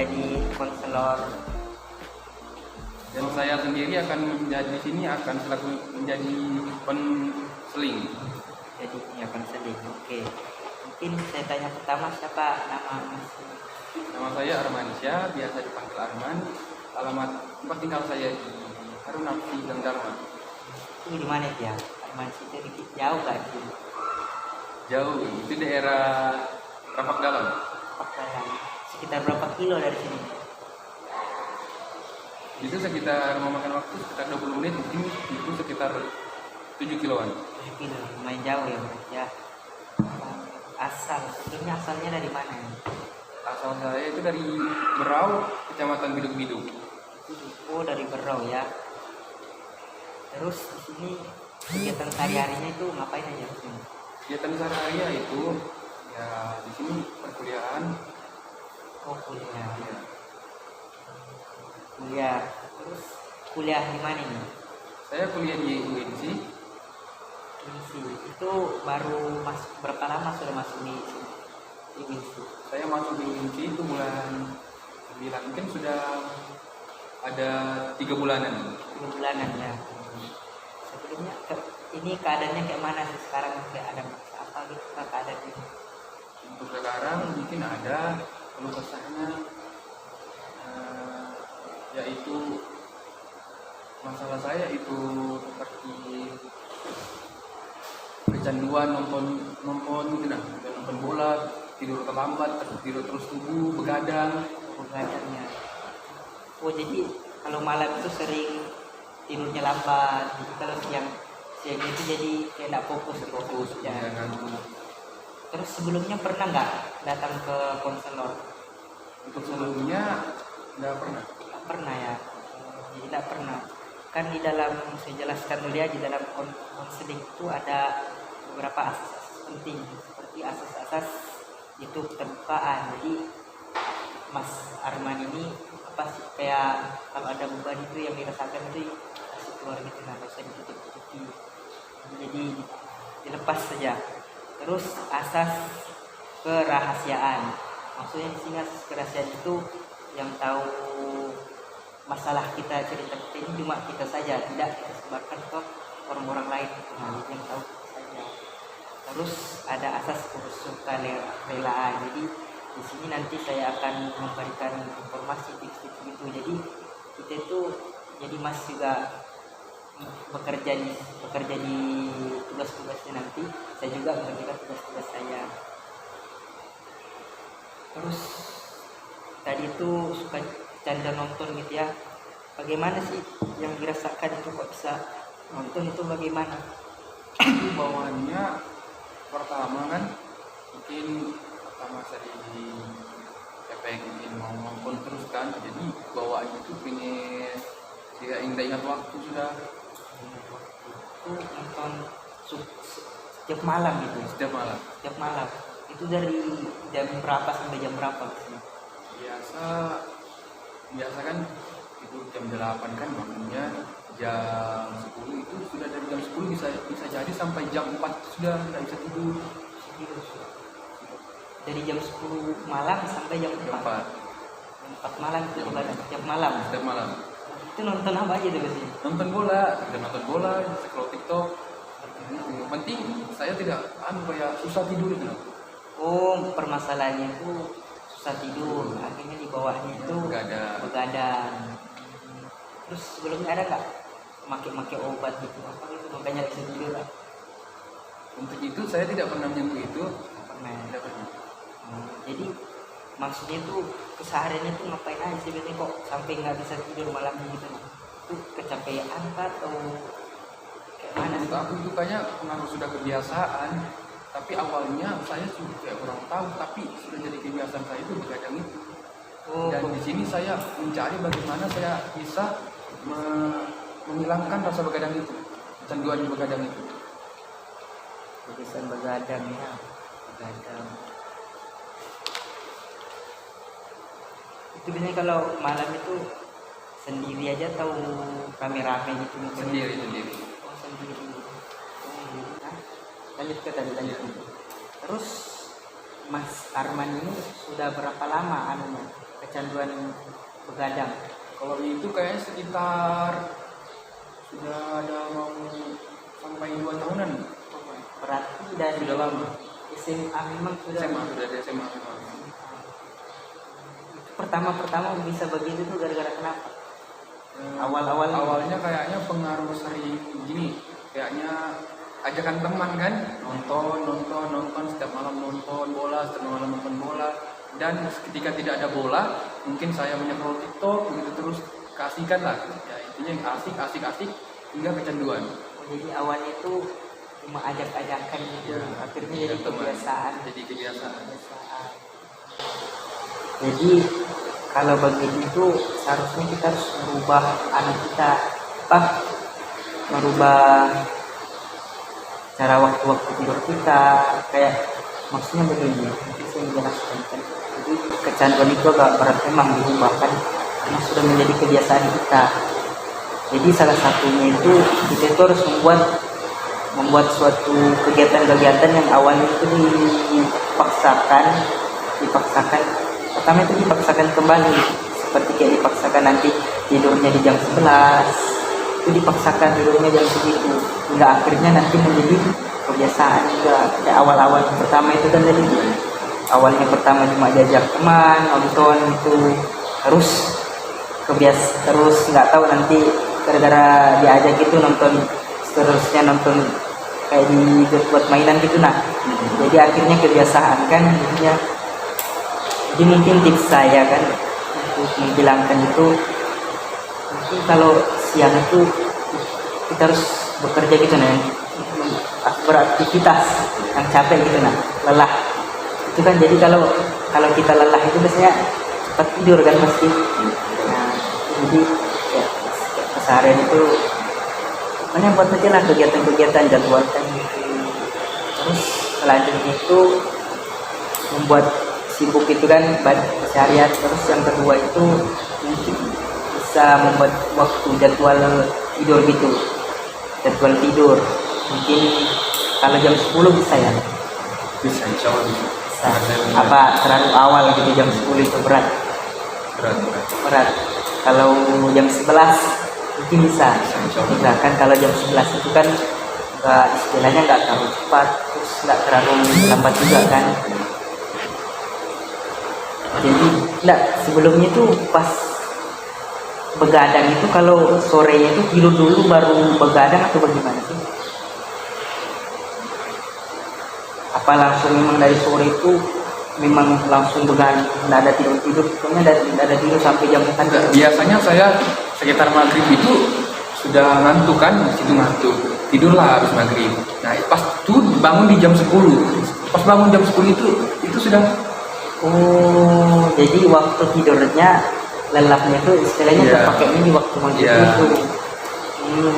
menjadi konselor. Dan saya sendiri akan menjadi di sini akan selaku menjadi konseling. Jadi ini konseling. Oke. Mungkin saya tanya pertama, siapa nama Mas? Nama saya Armanisya, biasa dipanggil Arman. Alamat tempat tinggal saya di Harun Nafsi Gang Dharma. Itu di mana ya? Arman itu dikit jauh gak sih? Jauh, itu daerah Rapak Dalam. Sekitar berapa kilo dari sini? Itu sekitar memakan waktu sekitar 20 menit, mungkin itu sekitar 7 kiloan. 7 kilo, lumayan jauh ya berarti ya. Sebelumnya asalnya dari mana ya? Asal saya itu dari Berau, Kecamatan Biduk-Biduk. Oh, dari Berau ya. Terus di sini kegiatan sehari-harinya itu ngapain aja di sini? Kegiatan sehari-hari itu ya di sini perkuliahan. Oh, kuliah. Ya. Kuliah. Terus kuliah di mana nih? Saya kuliah di UNC. Itu baru masuk, berapa lama sudah masuk di UNC? Saya masuk di UNC itu bulan 9, mungkin sudah ada 3 bulanan. 3 bulanan ya. Sebelumnya ini keadaannya kayak mana sih sekarang? Kayak ada apa gitu keadaan ini? Untuk sekarang mungkin ada keluh kesahnya, yaitu masalah saya itu seperti kecanduan nonton bola, tidur terlambat, tidur terus subuh, begadang. Begadangnya. Oh, jadi kalau malam itu sering tidurnya lambat, jadi kalau siang itu jadi kayak tidak fokus ya. Terus sebelumnya pernah nggak datang ke konselor? Untuk sebelumnya nggak pernah. Nggak pernah ya. Jadi tidak pernah. Kan di dalam, saya jelaskan dulu ya, di dalam konseling itu ada beberapa asas-asas penting, seperti asas-asas itu keterbukaan. Jadi Mas Arman ini apa sih, kayak kalau ada beban itu yang dirasakan itu kasih keluar gitu, nggak usah ditutup-tutupi, jadi dilepas saja. Terus asas kerahasiaan, maksudnya di sini asas kerahasiaan itu yang tahu masalah kita, cerita kita ini cuma kita saja, tidak kita sebarkan ke orang-orang lain, yang tahu kita saja. Terus ada asas kesukarelaan, jadi di sini nanti saya akan memberikan informasi tips-tips gitu. Jadi kita itu, jadi Mas juga bekerja di tugas-tugasnya, nanti saya juga mengerjakan tugas-tugas saya. Terus tadi itu suka canda nonton gitu ya, bagaimana sih yang dirasakan itu, kok bisa nonton itu bagaimana? Itu bawaannya pertama kan mungkin pertama saya pengen mau nonton terus kan, jadi bawaannya itu pengen tidak ingat waktu sudah. Itu nonton setiap malam gitu. Setiap malam Itu dari jam berapa sampai jam berapa sih? biasa kan itu jam 8 kan bangunnya, jam 10 itu sudah, dari jam 10 bisa jadi sampai jam 4 sudah tidak bisa tidur. Dari jam 10 malam sampai jam 4 malam itu setiap malam. Itu nonton apa aja tuh sih? Nonton bola, scroll TikTok. Yang penting saya tidak kayak susah tidur itu. Oh, permasalahannya itu susah tidur, akhirnya di bawahnya itu begadang. Terus sebelumnya ada nggak make obat gitu, apa gitu makanya bisa tidur? Untuk itu saya tidak pernah menyentuh itu. Tidak pernah. Jadi maksudnya itu kesehariannya itu ngapain aja sih biasanya kok sampai nggak bisa tidur malamnya gitu? Itu kecapean atau kayak mana sih? Aku itu kayaknya pengaruh sudah kebiasaan. Tapi awalnya saya sudah kayak kurang tahu, tapi sudah jadi kebiasaan saya itu begadang itu. Dan di sini saya mencari bagaimana saya bisa menghilangkan rasa begadang itu, kecanduan begadang itu. Kebiasaan begadang ya, begadang. Itu biasanya kalau malam itu sendiri aja atau rame-rame gitu? Sendiri. Oh, sendiri. Lanjut. Terus Mas Arman ini sudah berapa lama kecanduan begadang? Kalau itu kayaknya sekitar sudah ada mau sampai 2 tahunan. Berarti dari Sudah lama. SMA memang sudah. SMA, sudah dari SMA. Pertama bisa begitu tuh gara-gara kenapa? Awal-awal Awalnya kayaknya pengaruh sering gini, kayaknya ajakan teman kan, nonton setiap malam nonton bola, dan ketika tidak ada bola, mungkin saya menyemprot TikTok begitu terus kasihkan lah, ya intinya yang asik hingga kecanduan. Jadi awalnya itu cuma ajak-ajakan gitu, Ya, akhirnya ya, jadi teman. kebiasaan. Kebiasaan. Jadi kalau begitu seharusnya kita harus merubah anak kita, merubah cara waktu-waktu tidur kita, kayak maksudnya begini, nanti saya menjelaskan kan. Jadi kecanduan itu agak berat memang diubah kan, karena sudah menjadi kebiasaan kita. Jadi salah satunya itu kita itu harus membuat suatu kegiatan-kegiatan yang awalnya itu dipaksakan. Pertama itu dipaksakan kembali, seperti kayak dipaksakan nanti tidurnya di jam 11, itu dipaksakan tidurnya jam segitu, hingga akhirnya nanti menjadi kebiasaan juga. Kayak awal-awal pertama itu kan tadi, awalnya pertama cuma diajak teman nonton itu, terus nggak tahu nanti gara-gara diajak itu nonton, seterusnya nonton kayak buat mainan gitu. Nah, jadi akhirnya kebiasaan kan jadinya. Jadi mungkin tips saya kan untuk menghilangkan itu, mungkin kalau siang itu kita harus bekerja gitu nah, beraktivitas yang capek gitu nah, lelah itu kan. Jadi kalau kita lelah itu biasanya cepat tidur kan pasti. Nah, jadi ya, keseharian itu makanya buat aja lah kegiatan-kegiatan, jadwalkan gitu. Terus selanjutnya itu membuat sibuk itu kan keseharian. Terus yang kedua itu mungkin bisa membuat waktu jadwal tidur gitu, jadwal tidur mungkin kalau jam 10 bisa ya, Bisa, insya Allah bisa. apa terlalu awal gitu jam 10 itu berat. Kalau jam 11 mungkin bisa. Bisa kan, kalau jam 11 itu kan nggak, istilahnya nggak terlalu cepat, terus nggak terlalu lambat juga kan. Jadi sebelumnya itu pas begadang itu, kalau sorenya itu tidur dulu baru begadang atau bagaimana sih? Apa langsung memang dari sore itu memang langsung begadang, nggak ada tidur, pokoknya nggak ada tidur sampai jam 4? Biasanya saya sekitar maghrib itu sudah ngantuk kan, situ ngantuk, tidurlah habis maghrib. Nah pas tuh bangun di jam 10, pas bangun jam 10 itu sudah. Oh, jadi waktu tidurnya lelapnya itu istilahnya terpakainya di waktu maghrib itu.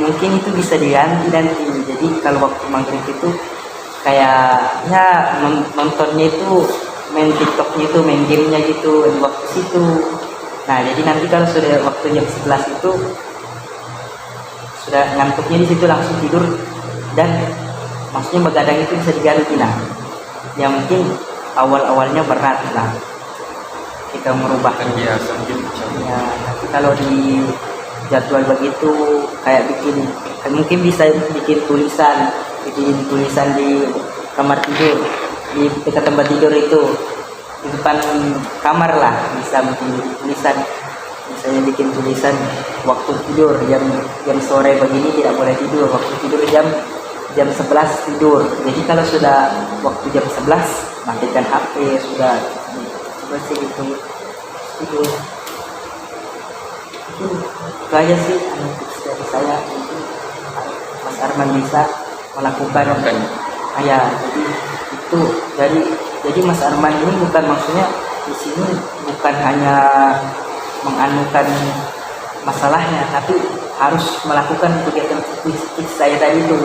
Mungkin itu bisa diganti nanti. Jadi kalau waktu maghrib itu kayaknya nontonnya itu, main TikToknya itu, main gamenya gitu di waktu situ. Nah, jadi nanti kalau sudah waktu jam 11 itu sudah ngantuknya di situ, langsung tidur, dan maksudnya begadang itu bisa diganti. Nah, ya mungkin awal-awalnya berat lah kita merubah Biasa ya, tapi kalau di jadwal begitu kayak mungkin bisa bikin tulisan di kamar tidur, di dekat tempat tidur itu, di depan kamar lah, bisa bikin tulisan, misalnya bikin tulisan waktu tidur jam sore begini tidak boleh tidur, waktu tidur jam 11 tidur. Jadi kalau sudah waktu jam 11 matikan HP, sudah bersih gitu tidur. Itu aja sih tips dari saya. Mungkin Mas Arman bisa melakukan ya. Jadi Mas Arman ini bukan, maksudnya di sini bukan hanya menganukan masalahnya, tapi harus melakukan kegiatan tips saya tadi itu,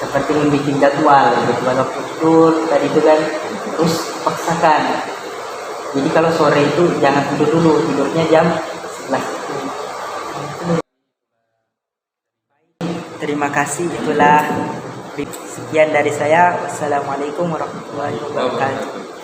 seperti membuat jadwal waktu tidur tadi itu kan, terus paksakan. Jadi kalau sore itu jangan tidur dulu, tidurnya jam 11 itu. Terima kasih, itulah sekian dari saya. Wassalamualaikum warahmatullahi wabarakatuh.